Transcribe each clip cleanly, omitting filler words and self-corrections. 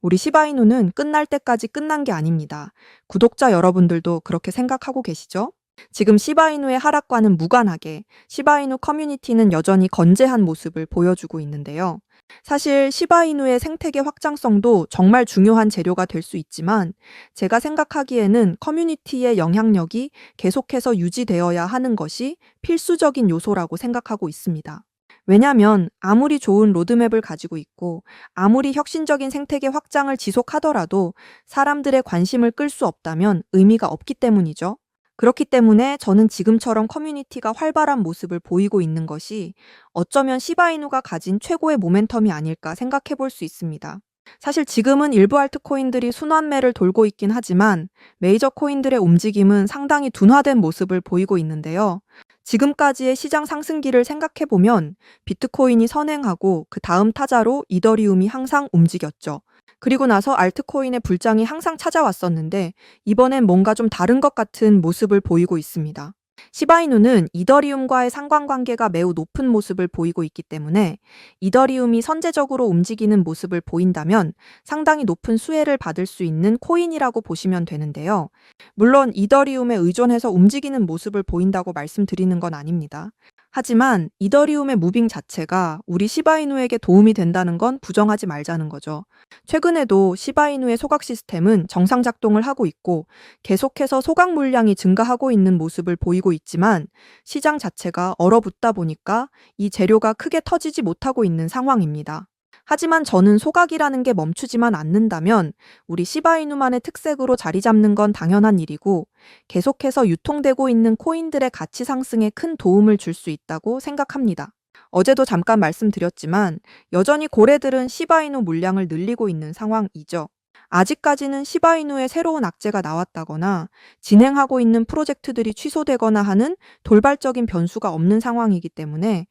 우리 시바이누는 끝날 때까지 끝난 게 아닙니다. 구독자 여러분들도 그렇게 생각하고 계시죠? 지금 시바이누의 하락과는 무관하게 시바이누 커뮤니티는 여전히 건재한 모습을 보여주고 있는데요. 사실 시바이누의 생태계 확장성도 정말 중요한 재료가 될 수 있지만 제가 생각하기에는 커뮤니티의 영향력이 계속해서 유지되어야 하는 것이 필수적인 요소라고 생각하고 있습니다. 왜냐하면 아무리 좋은 로드맵을 가지고 있고 아무리 혁신적인 생태계 확장을 지속하더라도 사람들의 관심을 끌 수 없다면 의미가 없기 때문이죠. 그렇기 때문에 저는 지금처럼 커뮤니티가 활발한 모습을 보이고 있는 것이 어쩌면 시바이누가 가진 최고의 모멘텀이 아닐까 생각해 볼 수 있습니다. 사실 지금은 일부 알트코인들이 순환매를 돌고 있긴 하지만 메이저 코인들의 움직임은 상당히 둔화된 모습을 보이고 있는데요. 지금까지의 시장 상승기를 생각해 보면 비트코인이 선행하고 그 다음 타자로 이더리움이 항상 움직였죠. 그리고 나서 알트코인의 불장이 항상 찾아왔었는데 이번엔 뭔가 좀 다른 것 같은 모습을 보이고 있습니다. 시바이누는 이더리움과의 상관관계가 매우 높은 모습을 보이고 있기 때문에 이더리움이 선제적으로 움직이는 모습을 보인다면 상당히 높은 수혜를 받을 수 있는 코인이라고 보시면 되는데요. 물론 이더리움에 의존해서 움직이는 모습을 보인다고 말씀드리는 건 아닙니다. 하지만 이더리움의 무빙 자체가 우리 시바이누에게 도움이 된다는 건 부정하지 말자는 거죠. 최근에도 시바이누의 소각 시스템은 정상 작동을 하고 있고 계속해서 소각 물량이 증가하고 있는 모습을 보이고 있지만 시장 자체가 얼어붙다 보니까 이 재료가 크게 터지지 못하고 있는 상황입니다. 하지만 저는 소각이라는 게 멈추지만 않는다면 우리 시바이누만의 특색으로 자리 잡는 건 당연한 일이고 계속해서 유통되고 있는 코인들의 가치 상승에 큰 도움을 줄 수 있다고 생각합니다. 어제도 잠깐 말씀드렸지만 여전히 고래들은 시바이누 물량을 늘리고 있는 상황이죠. 아직까지는 시바이누의 새로운 악재가 나왔다거나 진행하고 있는 프로젝트들이 취소되거나 하는 돌발적인 변수가 없는 상황이기 때문에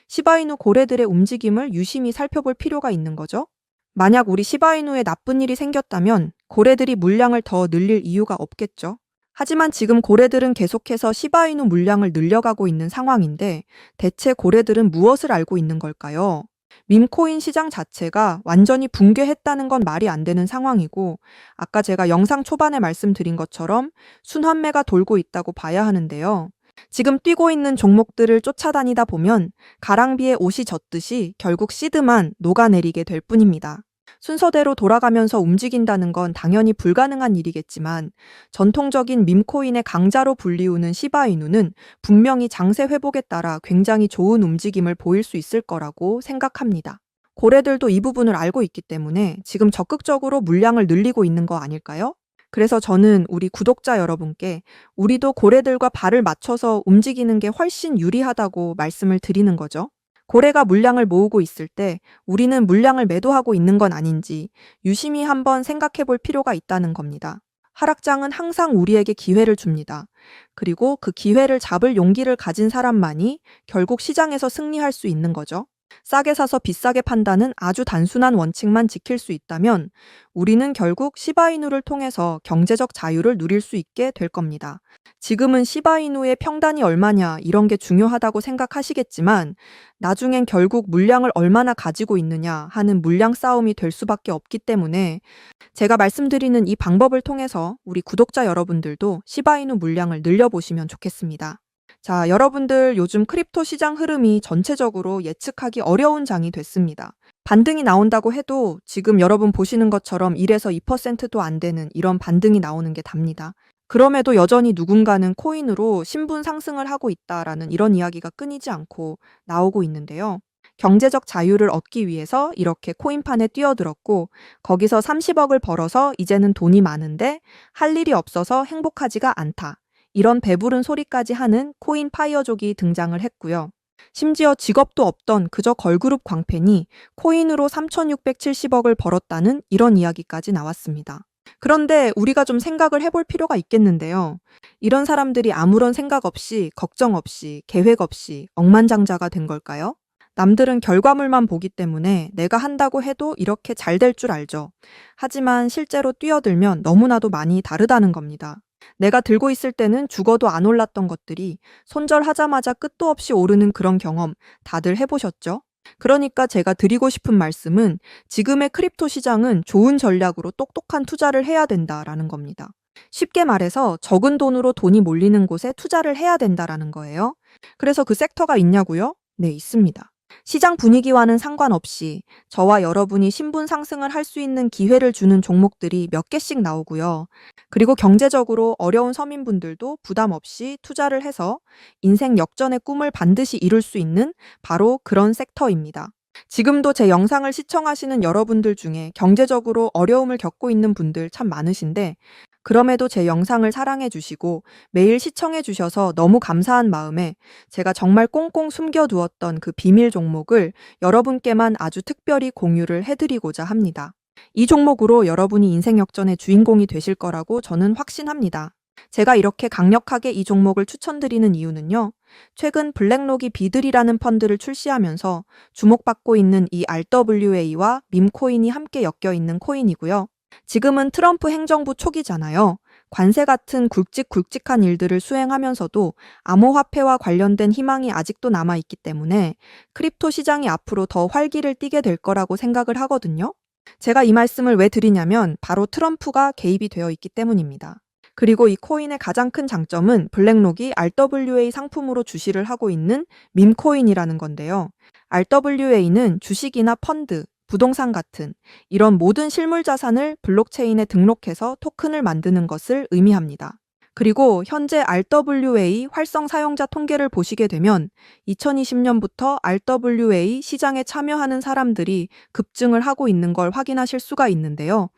시바이누 고래들의 움직임을 유심히 살펴볼 필요가 있는 거죠. 만약 우리 시바이누에 나쁜 일이 생겼다면 고래들이 물량을 더 늘릴 이유가 없겠죠. 하지만 지금 고래들은 계속해서 시바이누 물량을 늘려가고 있는 상황인데 대체 고래들은 무엇을 알고 있는 걸까요? 밈코인 시장 자체가 완전히 붕괴했다는 건 말이 안 되는 상황이고 아까 제가 영상 초반에 말씀드린 것처럼 순환매가 돌고 있다고 봐야 하는데요. 지금 뛰고 있는 종목들을 쫓아다니다 보면 가랑비에 옷이 젖듯이 결국 시드만 녹아내리게 될 뿐입니다. 순서대로 돌아가면서 움직인다는 건 당연히 불가능한 일이겠지만 전통적인 밈코인의 강자로 불리우는 시바이누는 분명히 장세 회복에 따라 굉장히 좋은 움직임을 보일 수 있을 거라고 생각합니다. 고래들도 이 부분을 알고 있기 때문에 지금 적극적으로 물량을 늘리고 있는 거 아닐까요? 그래서 저는 우리 구독자 여러분께 우리도 고래들과 발을 맞춰서 움직이는 게 훨씬 유리하다고 말씀을 드리는 거죠. 고래가 물량을 모으고 있을 때 우리는 물량을 매도하고 있는 건 아닌지 유심히 한번 생각해 볼 필요가 있다는 겁니다. 하락장은 항상 우리에게 기회를 줍니다. 그리고 그 기회를 잡을 용기를 가진 사람만이 결국 시장에서 승리할 수 있는 거죠. 싸게 사서 비싸게 판다는 아주 단순한 원칙만 지킬 수 있다면 우리는 결국 시바이누를 통해서 경제적 자유를 누릴 수 있게 될 겁니다. 지금은 시바이누의 평단이 얼마냐 이런 게 중요하다고 생각하시겠지만 나중엔 결국 물량을 얼마나 가지고 있느냐 하는 물량 싸움이 될 수밖에 없기 때문에 제가 말씀드리는 이 방법을 통해서 우리 구독자 여러분들도 시바이누 물량을 늘려보시면 좋겠습니다. 자, 여러분들 요즘 크립토 시장 흐름이 전체적으로 예측하기 어려운 장이 됐습니다. 반등이 나온다고 해도 지금 여러분 보시는 것처럼 1에서 2%도 안 되는 이런 반등이 나오는 게 답니다. 그럼에도 여전히 누군가는 코인으로 신분 상승을 하고 있다라는 이런 이야기가 끊이지 않고 나오고 있는데요. 경제적 자유를 얻기 위해서 이렇게 코인판에 뛰어들었고 거기서 30억을 벌어서 이제는 돈이 많은데 할 일이 없어서 행복하지가 않다. 이런 배부른 소리까지 하는 코인 파이어족이 등장을 했고요. 심지어 직업도 없던 그저 걸그룹 광팬이 코인으로 3,670억을 벌었다는 이런 이야기까지 나왔습니다. 그런데 우리가 좀 생각을 해볼 필요가 있겠는데요. 이런 사람들이 아무런 생각 없이, 걱정 없이, 계획 없이 억만장자가 된 걸까요? 남들은 결과물만 보기 때문에 내가 한다고 해도 이렇게 잘 될 줄 알죠. 하지만 실제로 뛰어들면 너무나도 많이 다르다는 겁니다. 내가 들고 있을 때는 죽어도 안 올랐던 것들이 손절하자마자 끝도 없이 오르는 그런 경험 다들 해보셨죠? 그러니까 제가 드리고 싶은 말씀은 지금의 크립토 시장은 좋은 전략으로 똑똑한 투자를 해야 된다라는 겁니다. 쉽게 말해서 적은 돈으로 돈이 몰리는 곳에 투자를 해야 된다라는 거예요. 그래서 그 섹터가 있냐고요? 네, 있습니다. 시장 분위기와는 상관없이 저와 여러분이 신분 상승을 할 수 있는 기회를 주는 종목들이 몇 개씩 나오고요. 그리고 경제적으로 어려운 서민분들도 부담 없이 투자를 해서 인생 역전의 꿈을 반드시 이룰 수 있는 바로 그런 섹터입니다. 지금도 제 영상을 시청하시는 여러분들 중에 경제적으로 어려움을 겪고 있는 분들 참 많으신데, 그럼에도 제 영상을 사랑해 주시고 매일 시청해 주셔서 너무 감사한 마음에 제가 정말 꽁꽁 숨겨두었던 그 비밀 종목을 여러분께만 아주 특별히 공유를 해드리고자 합니다. 이 종목으로 여러분이 인생 역전의 주인공이 되실 거라고 저는 확신합니다. 제가 이렇게 강력하게 이 종목을 추천드리는 이유는요. 최근 블랙록이 비들이라는 펀드를 출시하면서 주목받고 있는 이 RWA와 밈코인이 함께 엮여 있는 코인이고요. 지금은 트럼프 행정부 초기잖아요. 관세 같은 굵직굵직한 일들을 수행하면서도 암호화폐와 관련된 희망이 아직도 남아있기 때문에 크립토 시장이 앞으로 더 활기를 띠게 될 거라고 생각을 하거든요. 제가 이 말씀을 왜 드리냐면 바로 트럼프가 개입이 되어 있기 때문입니다. 그리고 이 코인의 가장 큰 장점은 블랙록이 RWA 상품으로 주시를 하고 있는 밈코인이라는 건데요. RWA는 주식이나 펀드, 부동산 같은 이런 모든 실물 자산을 블록체인에 등록해서 토큰을 만드는 것을 의미합니다. 그리고 현재 RWA 활성 사용자 통계를 보시게 되면 2020년부터 RWA 시장에 참여하는 사람들이 급증을 하고 있는 걸 확인하실 수가 있는데요.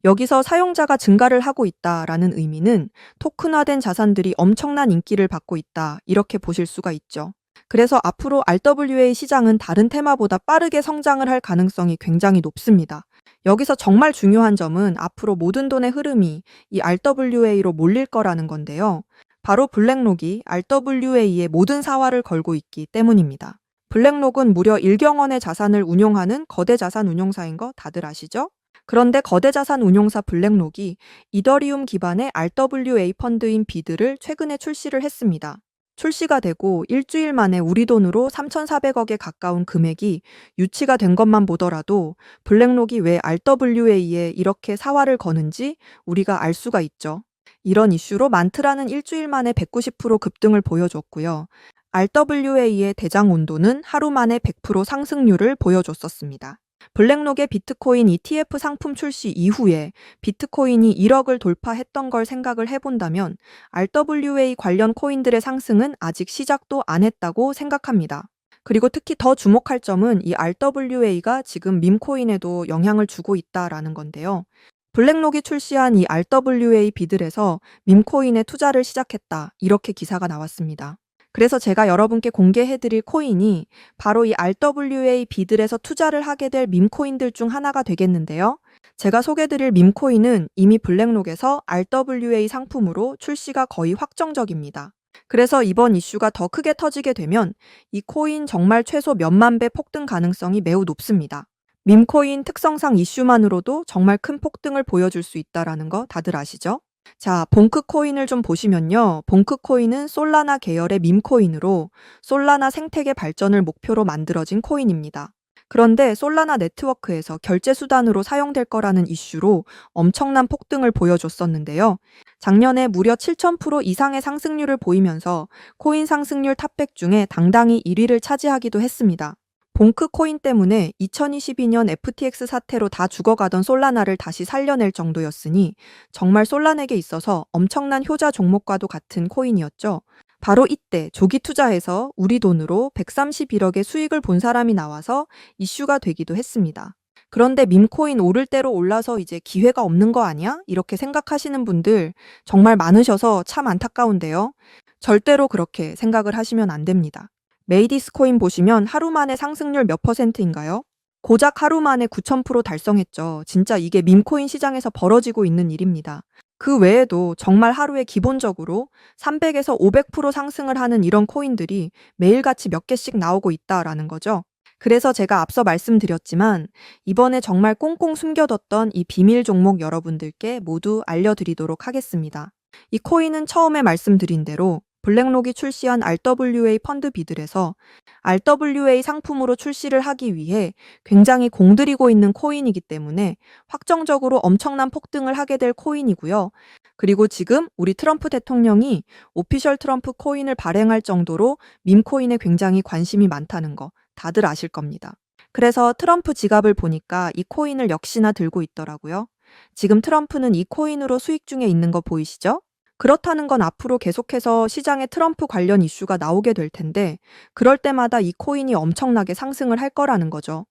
여기서 사용자가 증가를 하고 있다라는 의미는 토큰화된 자산들이 엄청난 인기를 받고 있다, 이렇게 보실 수가 있죠. 그래서 앞으로 RWA 시장은 다른 테마보다 빠르게 성장을 할 가능성이 굉장히 높습니다. 여기서 정말 중요한 점은 앞으로 모든 돈의 흐름이 이 RWA로 몰릴 거라는 건데요. 바로 블랙록이 RWA의 모든 사활을 걸고 있기 때문입니다. 블랙록은 무려 1경원의 자산을 운용하는 거대 자산 운용사인 거 다들 아시죠? 그런데 거대 자산 운용사 블랙록이 이더리움 기반의 RWA 펀드인 비드를 최근에 출시를 했습니다. 출시가 되고 일주일 만에 우리 돈으로 3,400억에 가까운 금액이 유치가 된 것만 보더라도 블랙록이 왜 RWA에 이렇게 사활을 거는지 우리가 알 수가 있죠. 이런 이슈로 만트라는 일주일 만에 190% 급등을 보여줬고요. RWA의 대장 온도는 하루 만에 100% 상승률을 보여줬었습니다. 블랙록의 비트코인 ETF 상품 출시 이후에 비트코인이 1억을 돌파했던 걸 생각을 해본다면 RWA 관련 코인들의 상승은 아직 시작도 안 했다고 생각합니다. 그리고 특히 더 주목할 점은 이 RWA가 지금 밈코인에도 영향을 주고 있다라는 건데요. 블랙록이 출시한 이 RWA 비들에서 밈코인에 투자를 시작했다, 이렇게 기사가 나왔습니다. 그래서 제가 여러분께 공개해드릴 코인이 바로 이 RWA 비들에서 투자를 하게 될 밈코인들 중 하나가 되겠는데요. 제가 소개드릴 밈코인은 이미 블랙록에서 RWA 상품으로 출시가 거의 확정적입니다. 그래서 이번 이슈가 더 크게 터지게 되면 이 코인 정말 최소 몇만 배 폭등 가능성이 매우 높습니다. 밈코인 특성상 이슈만으로도 정말 큰 폭등을 보여줄 수 있다는 거 다들 아시죠? 자, 봉크 코인을 좀 보시면요. 봉크 코인은 솔라나 계열의 밈코인으로 솔라나 생태계 발전을 목표로 만들어진 코인입니다. 그런데 솔라나 네트워크에서 결제 수단으로 사용될 거라는 이슈로 엄청난 폭등을 보여줬었는데요. 작년에 무려 7,000% 이상의 상승률을 보이면서 코인 상승률 탑100 중에 당당히 1위를 차지하기도 했습니다. 봉크 코인 때문에 2022년 FTX 사태로 다 죽어가던 솔라나를 다시 살려낼 정도였으니 정말 솔라나에게 있어서 엄청난 효자 종목과도 같은 코인이었죠. 바로 이때 조기 투자해서 우리 돈으로 131억의 수익을 본 사람이 나와서 이슈가 되기도 했습니다. 그런데 밈코인 오를 대로 올라서 이제 기회가 없는 거 아니야? 이렇게 생각하시는 분들 정말 많으셔서 참 안타까운데요. 절대로 그렇게 생각을 하시면 안 됩니다. 메이디스 코인 보시면 하루 만에 상승률 몇 %인가요? 고작 하루 만에 9,000% 달성했죠. 진짜 이게 밈코인 시장에서 벌어지고 있는 일입니다. 그 외에도 정말 하루에 기본적으로 300에서 500% 상승을 하는 이런 코인들이 매일같이 몇 개씩 나오고 있다라는 거죠. 그래서 제가 앞서 말씀드렸지만 이번에 정말 꽁꽁 숨겨뒀던 이 비밀 종목 여러분들께 모두 알려드리도록 하겠습니다. 이 코인은 처음에 말씀드린 대로 블랙록이 출시한 RWA 펀드 비들에서 RWA 상품으로 출시를 하기 위해 굉장히 공들이고 있는 코인이기 때문에 확정적으로 엄청난 폭등을 하게 될 코인이고요. 그리고 지금 우리 트럼프 대통령이 오피셜 트럼프 코인을 발행할 정도로 밈코인에 굉장히 관심이 많다는 거 다들 아실 겁니다. 그래서 트럼프 지갑을 보니까 이 코인을 역시나 들고 있더라고요. 지금 트럼프는 이 코인으로 수익 중에 있는 거 보이시죠? 그렇다는 건 앞으로 계속해서 시장에 트럼프 관련 이슈가 나오게 될 텐데, 그럴 때마다 이 코인이 엄청나게 상승을 할 거라는 거죠.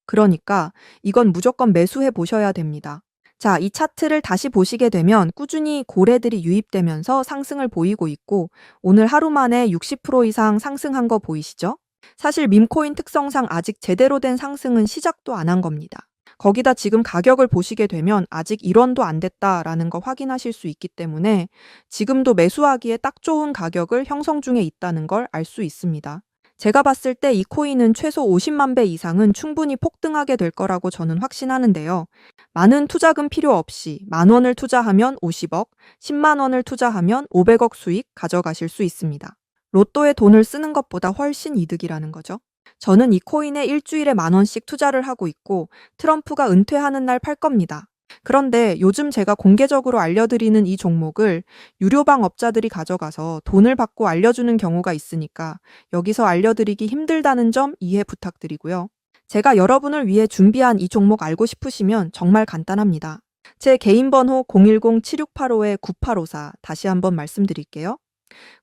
그러니까 이건 무조건 매수해 보셔야 됩니다. 자, 이 차트를 다시 보시게 되면 꾸준히 고래들이 유입되면서 상승을 보이고 있고, 오늘 하루 만에 60% 이상 상승한 거 보이시죠? 사실 밈코인 특성상 아직 제대로 된 상승은 시작도 안 한 겁니다. 거기다 지금 가격을 보시게 되면 아직 1원도 안 됐다라는 거 확인하실 수 있기 때문에 지금도 매수하기에 딱 좋은 가격을 형성 중에 있다는 걸 알 수 있습니다. 제가 봤을 때 이 코인은 최소 50만 배 이상은 충분히 폭등하게 될 거라고 저는 확신하는데요. 많은 투자금 필요 없이 10,000원을 투자하면 50억, 10만 원을 투자하면 500억 수익 가져가실 수 있습니다. 로또에 돈을 쓰는 것보다 훨씬 이득이라는 거죠. 저는 이 코인에 일주일에 10,000원씩 투자를 하고 있고 트럼프가 은퇴하는 날 팔 겁니다. 그런데 요즘 제가 공개적으로 알려드리는 이 종목을 유료방 업자들이 가져가서 돈을 받고 알려주는 경우가 있으니까 여기서 알려드리기 힘들다는 점 이해 부탁드리고요. 제가 여러분을 위해 준비한 이 종목 알고 싶으시면 정말 간단합니다. 제 개인 번호 010-7685-9854 다시 한번 말씀드릴게요.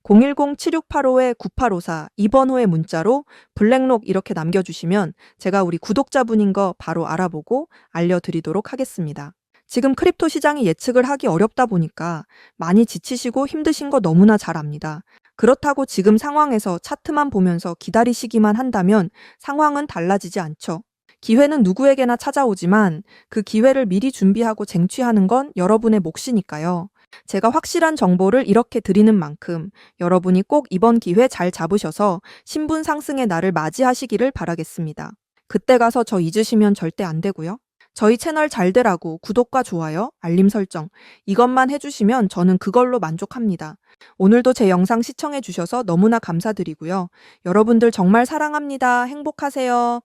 010-7685-9854 이 번호의 문자로 블랙록 이렇게 남겨주시면 제가 우리 구독자분인 거 바로 알아보고 알려드리도록 하겠습니다. 지금 크립토 시장이 예측을 하기 어렵다 보니까 많이 지치시고 힘드신 거 너무나 잘 압니다. 그렇다고 지금 상황에서 차트만 보면서 기다리시기만 한다면 상황은 달라지지 않죠. 기회는 누구에게나 찾아오지만 그 기회를 미리 준비하고 쟁취하는 건 여러분의 몫이니까요. 제가 확실한 정보를 이렇게 드리는 만큼 여러분이 꼭 이번 기회 잘 잡으셔서 신분 상승의 날을 맞이하시기를 바라겠습니다. 그때 가서 저 잊으시면 절대 안 되고요. 저희 채널 잘 되라고 구독과 좋아요, 알림 설정 이것만 해주시면 저는 그걸로 만족합니다. 오늘도 제 영상 시청해 주셔서 너무나 감사드리고요. 여러분들 정말 사랑합니다. 행복하세요.